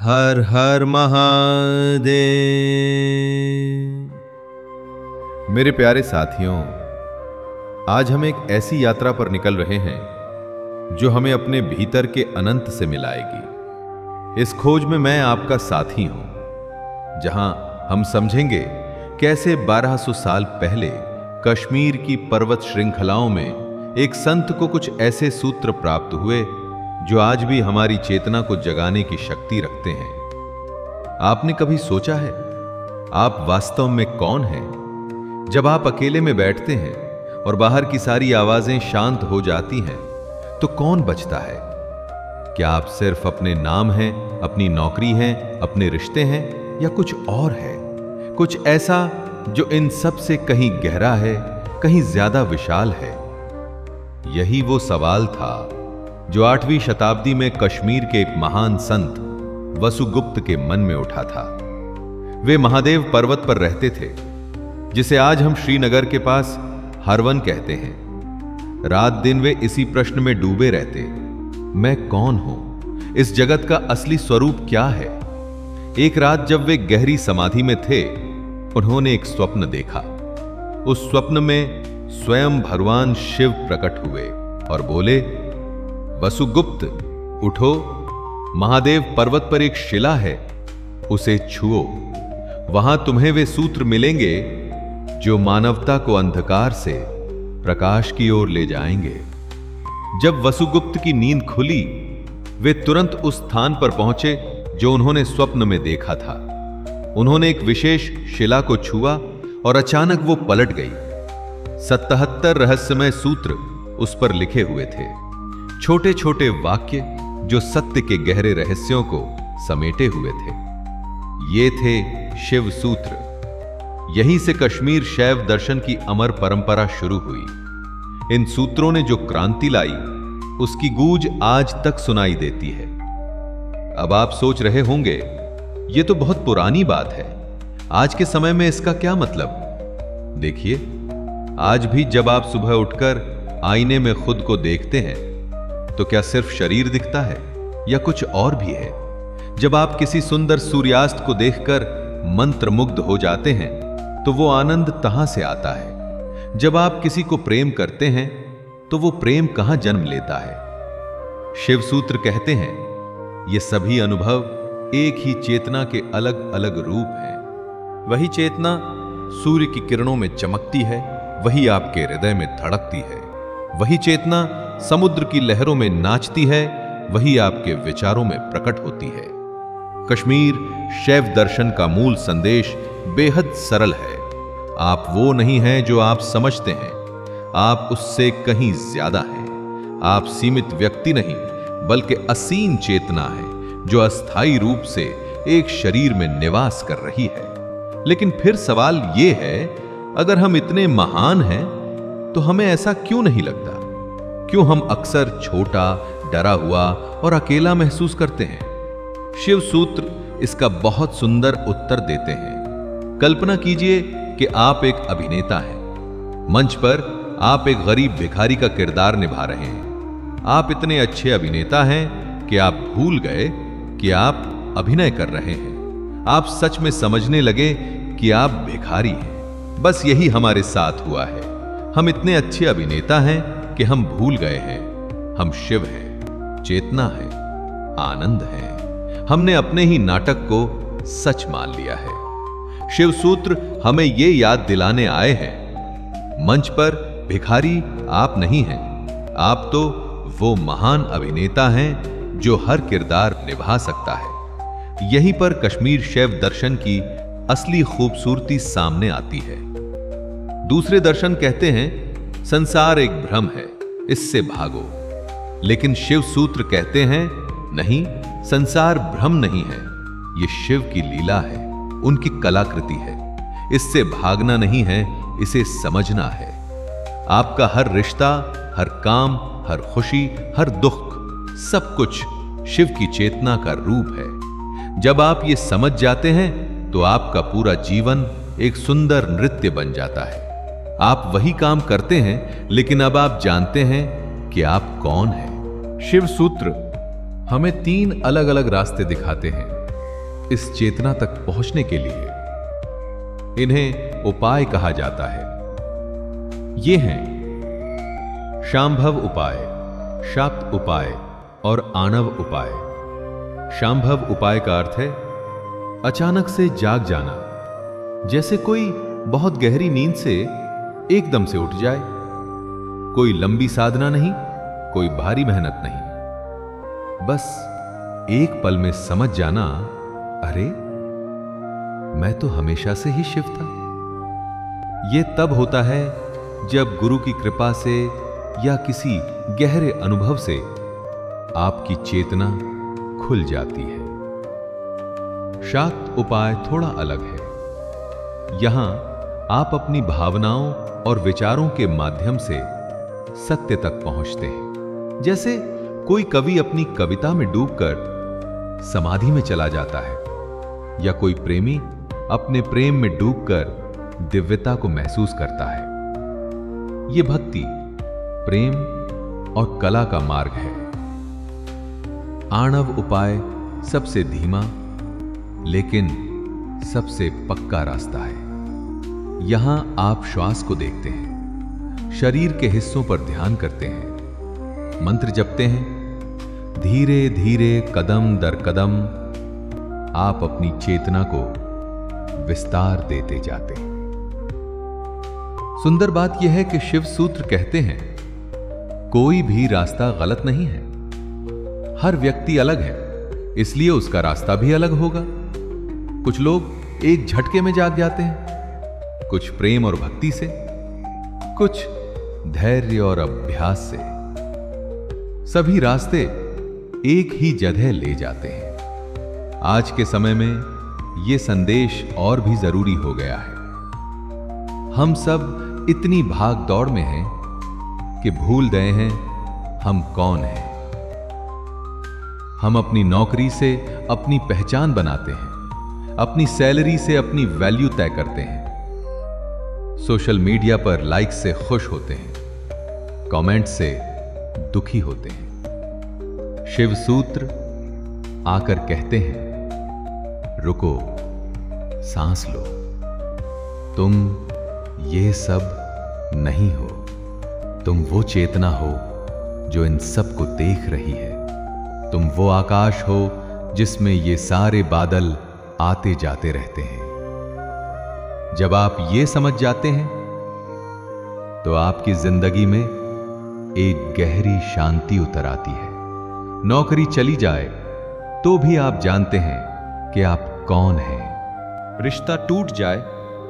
हर हर महादेव। मेरे प्यारे साथियों, आज हम एक ऐसी यात्रा पर निकल रहे हैं जो हमें अपने भीतर के अनंत से मिलाएगी। इस खोज में मैं आपका साथी हूं, जहां हम समझेंगे कैसे 1200 साल पहले कश्मीर की पर्वत श्रृंखलाओं में एक संत को कुछ ऐसे सूत्र प्राप्त हुए जो आज भी हमारी चेतना को जगाने की शक्ति रखते हैं। आपने कभी सोचा है आप वास्तव में कौन हैं? जब आप अकेले में बैठते हैं और बाहर की सारी आवाजें शांत हो जाती हैं, तो कौन बचता है? क्या आप सिर्फ अपने नाम हैं, अपनी नौकरी हैं, अपने रिश्ते हैं, या कुछ और है? कुछ ऐसा जो इन सब से कहीं गहरा है, कहीं ज्यादा विशाल है। यही वो सवाल था जो 8वीं शताब्दी में कश्मीर के एक महान संत वसुगुप्त के मन में उठा था। वे महादेव पर्वत पर रहते थे, जिसे आज हम श्रीनगर के पास हरवन कहते हैं। रात दिन वे इसी प्रश्न में डूबे रहते, मैं कौन हूं? इस जगत का असली स्वरूप क्या है? एक रात जब वे गहरी समाधि में थे, उन्होंने एक स्वप्न देखा। उस स्वप्न में स्वयं भगवान शिव प्रकट हुए और बोले, वसुगुप्त उठो, महादेव पर्वत पर एक शिला है, उसे छुओ। वहां तुम्हें वे सूत्र मिलेंगे जो मानवता को अंधकार से प्रकाश की ओर ले जाएंगे। जब वसुगुप्त की नींद खुली, वे तुरंत उस स्थान पर पहुंचे जो उन्होंने स्वप्न में देखा था। उन्होंने एक विशेष शिला को छुआ और अचानक वो पलट गई। 77 रहस्यमय सूत्र उस पर लिखे हुए थे, छोटे छोटे वाक्य जो सत्य के गहरे रहस्यों को समेटे हुए थे। ये थे शिव सूत्र। यहीं से कश्मीर शैव दर्शन की अमर परंपरा शुरू हुई। इन सूत्रों ने जो क्रांति लाई, उसकी गूंज आज तक सुनाई देती है। अब आप सोच रहे होंगे, ये तो बहुत पुरानी बात है, आज के समय में इसका क्या मतलब? देखिए, आज भी जब आप सुबह उठकर आईने में खुद को देखते हैं, तो क्या सिर्फ शरीर दिखता है या कुछ और भी है? जब आप किसी सुंदर सूर्यास्त को देखकर मंत्रमुग्ध हो जाते हैं, तो वो आनंद कहां से आता है? जब आप किसी को प्रेम करते हैं, तो वो प्रेम कहां जन्म लेता है? शिव सूत्र कहते हैं, ये सभी अनुभव एक ही चेतना के अलग अलग रूप हैं। वही चेतना सूर्य की किरणों में चमकती है, वही आपके हृदय में धड़कती है। वही चेतना समुद्र की लहरों में नाचती है, वही आपके विचारों में प्रकट होती है। कश्मीर शैव दर्शन का मूल संदेश बेहद सरल है। आप वो नहीं हैं जो आप समझते हैं, आप उससे कहीं ज्यादा हैं। आप सीमित व्यक्ति नहीं, बल्कि असीम चेतना है जो अस्थायी रूप से एक शरीर में निवास कर रही है। लेकिन फिर सवाल ये है, अगर हम इतने महान हैं, तो हमें ऐसा क्यों नहीं लगता? क्यों हम अक्सर छोटा, डरा हुआ और अकेला महसूस करते हैं? शिव सूत्र इसका बहुत सुंदर उत्तर देते हैं। कल्पना कीजिए कि आप एक अभिनेता हैं। मंच पर आप एक गरीब भिखारी का किरदार निभा रहे हैं। आप इतने अच्छे अभिनेता हैं कि आप भूल गए कि आप अभिनय कर रहे हैं। आप सच में समझने लगे कि आप भिखारी हैं। बस यही हमारे साथ हुआ है। हम इतने अच्छे अभिनेता हैं कि हम भूल गए हैं हम शिव हैं, चेतना है, आनंद है। हमने अपने ही नाटक को सच मान लिया है। शिव सूत्र हमें ये याद दिलाने आए हैं, मंच पर भिखारी आप नहीं हैं, आप तो वो महान अभिनेता हैं जो हर किरदार निभा सकता है। यहीं पर कश्मीर शैव दर्शन की असली खूबसूरती सामने आती है। दूसरे दर्शन कहते हैं, संसार एक भ्रम है, इससे भागो। लेकिन शिव सूत्र कहते हैं, नहीं, संसार भ्रम नहीं है, ये शिव की लीला है, उनकी कलाकृति है। इससे भागना नहीं है, इसे समझना है। आपका हर रिश्ता, हर काम, हर खुशी, हर दुख, सब कुछ शिव की चेतना का रूप है। जब आप ये समझ जाते हैं, तो आपका पूरा जीवन एक सुंदर नृत्य बन जाता है। आप वही काम करते हैं, लेकिन अब आप जानते हैं कि आप कौन हैं। शिव सूत्र हमें 3 अलग अलग रास्ते दिखाते हैं। इस चेतना तक पहुंचने के लिए इन्हें उपाय कहा जाता है। ये हैं शांभव उपाय, शाक्त उपाय और आणव उपाय। शांभव उपाय का अर्थ है अचानक से जाग जाना, जैसे कोई बहुत गहरी नींद से एकदम से उठ जाए। कोई लंबी साधना नहीं, कोई भारी मेहनत नहीं, बस एक पल में समझ जाना, अरे मैं तो हमेशा से ही शिव था। यह तब होता है जब गुरु की कृपा से या किसी गहरे अनुभव से आपकी चेतना खुल जाती है। शाक्त उपाय थोड़ा अलग है। यहां आप अपनी भावनाओं और विचारों के माध्यम से सत्य तक पहुंचते हैं। जैसे कोई कवि अपनी कविता में डूबकर समाधि में चला जाता है, या कोई प्रेमी अपने प्रेम में डूबकर दिव्यता को महसूस करता है। यह भक्ति, प्रेम और कला का मार्ग है। आणव उपाय सबसे धीमा लेकिन सबसे पक्का रास्ता है। यहां आप श्वास को देखते हैं, शरीर के हिस्सों पर ध्यान करते हैं, मंत्र जपते हैं। धीरे धीरे कदम दर कदम आप अपनी चेतना को विस्तार देते जाते हैं। सुंदर बात यह है कि शिव सूत्र कहते हैं कोई भी रास्ता गलत नहीं है। हर व्यक्ति अलग है, इसलिए उसका रास्ता भी अलग होगा। कुछ लोग एक झटके में जाग जाते हैं, कुछ प्रेम और भक्ति से, कुछ धैर्य और अभ्यास से। सभी रास्ते एक ही जगह ले जाते हैं। आज के समय में यह संदेश और भी जरूरी हो गया है। हम सब इतनी भाग दौड़ में हैं कि भूल गए हैं हम कौन हैं। हम अपनी नौकरी से अपनी पहचान बनाते हैं, अपनी सैलरी से अपनी वैल्यू तय करते हैं, सोशल मीडिया पर लाइक से खुश होते हैं, कमेंट से दुखी होते हैं। शिव सूत्र आकर कहते हैं रुको, सांस लो, तुम ये सब नहीं हो। तुम वो चेतना हो जो इन सबको देख रही है। तुम वो आकाश हो जिसमें ये सारे बादल आते जाते रहते हैं। जब आप ये समझ जाते हैं तो आपकी जिंदगी में एक गहरी शांति उतर आती है। नौकरी चली जाए तो भी आप जानते हैं कि आप कौन हैं। रिश्ता टूट जाए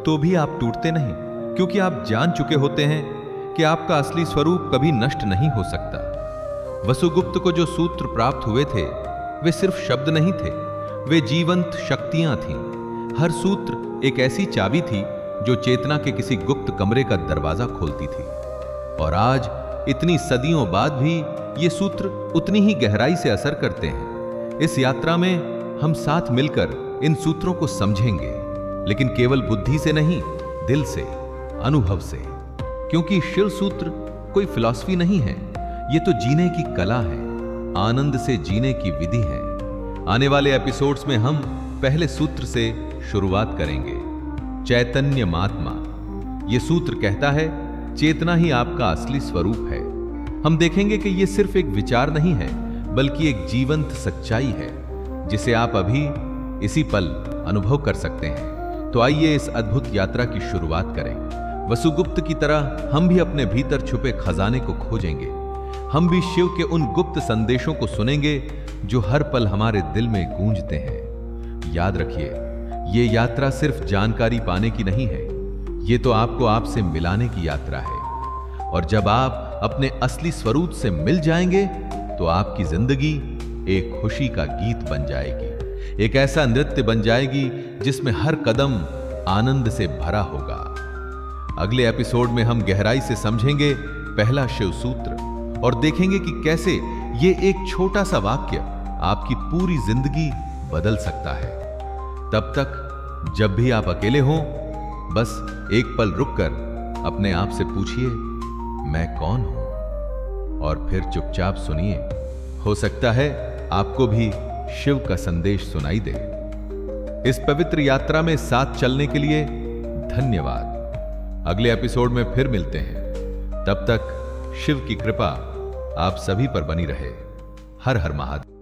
तो भी आप टूटते नहीं, क्योंकि आप जान चुके होते हैं कि आपका असली स्वरूप कभी नष्ट नहीं हो सकता। वसुगुप्त को जो सूत्र प्राप्त हुए थे वे सिर्फ शब्द नहीं थे, वे जीवंत शक्तियां थीं। हर सूत्र एक ऐसी चाबी थी जो चेतना के किसी गुप्त कमरे का दरवाजा खोलती थी। और आज इतनी सदियों बाद भी ये सूत्र उतनी ही गहराई से असर करते हैं। इस यात्रा में हम साथ मिलकर इन सूत्रों को समझेंगे, लेकिन केवल बुद्धि से नहीं, दिल से, अनुभव से। क्योंकि शिव सूत्र कोई फिलॉसफी नहीं है, ये तो जीने की कला है, आनंद से जीने की विधि है। आने वाले एपिसोड्स में हम पहले सूत्र से शुरुआत करेंगे, चैतन्य महात्मा। यह सूत्र कहता है चेतना ही आपका असली स्वरूप है। हम देखेंगे कि यह सिर्फ एक विचार नहीं है, बल्कि एक जीवंत सच्चाई है जिसे आप अभी इसी पल अनुभव कर सकते हैं। तो आइए इस अद्भुत यात्रा की शुरुआत करें। वसुगुप्त की तरह हम भी अपने भीतर छुपे खजाने को खोजेंगे। हम भी शिव के उन गुप्त संदेशों को सुनेंगे जो हर पल हमारे दिल में गूंजते हैं। याद रखिए, ये यात्रा सिर्फ जानकारी पाने की नहीं है, ये तो आपको आपसे मिलाने की यात्रा है। और जब आप अपने असली स्वरूप से मिल जाएंगे तो आपकी जिंदगी एक खुशी का गीत बन जाएगी, एक ऐसा नृत्य बन जाएगी जिसमें हर कदम आनंद से भरा होगा। अगले एपिसोड में हम गहराई से समझेंगे पहला शिव सूत्र और देखेंगे कि कैसे ये एक छोटा सा वाक्य आपकी पूरी जिंदगी बदल सकता है। तब तक जब भी आप अकेले हों, बस एक पल रुककर अपने आप से पूछिए, मैं कौन हूं? और फिर चुपचाप सुनिए। हो सकता है आपको भी शिव का संदेश सुनाई दे। इस पवित्र यात्रा में साथ चलने के लिए धन्यवाद। अगले एपिसोड में फिर मिलते हैं। तब तक शिव की कृपा आप सभी पर बनी रहे। हर हर महादेव।